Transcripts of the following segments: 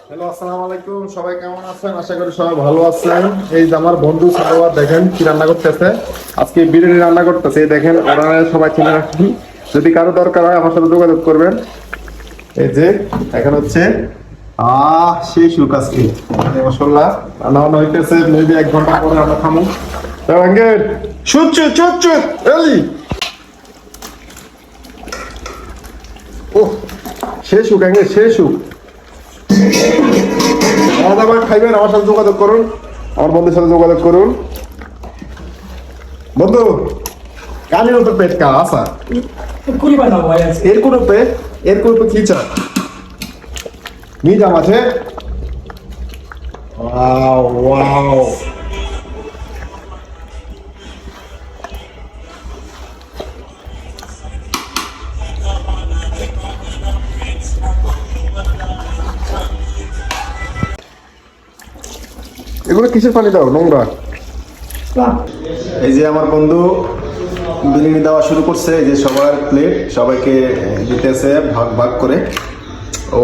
Hello, আসসালামু আলাইকুম। সবাই কেমন আছেন? আশা করি সবাই ভালো আছেন। এই যে আমার বন্ধু সালোয়ার, দেখেন কি রান্না করতেছে। আজকে বিরিয়ানি রান্না করতেছে। এই দেখেন, ওরা সবাই চিনে রাখুন। যদি কারো দরকার হয় আমার সাথে যোগাযোগ করবেন। এই যে এখন হচ্ছে সেই সুখ আজকে মশলা রান্না বান্না হইতেছে। মেবি 1 ঘন্টা পরে আমরা খামু। ও শেষ সুখ শেষ সুখ। আবার খাইবেন আমার সাথে যোগাযোগ করুন, আমার বন্ধুর সাথে যোগাযোগ করুন। বন্ধু কানির উপর পেট কা আসা এর কোন পেট এর কোন খিচা মিজাম আছে। ওয়াও ওয়াও, এগুলো কিসের পানি দাও নোংরা? এই যে আমার বন্ধু বিরিয়ানি দেওয়া শুরু করছে। এই যে সবার প্লেট সবাইকে দিতেছে ভাগ ভাগ করে। ও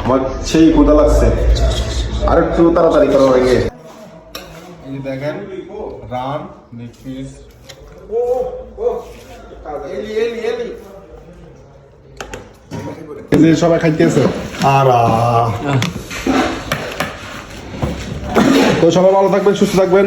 আমার সেই ক্ষুধা লাগছে, আর একটু তাড়াতাড়ি করা হয়ে গিয়ে। এই দেখেন রান মিক্স। এই যে সবাই খাইতেছে। আর তো সবাই ভালো থাকবেন, সুস্থ থাকবেন।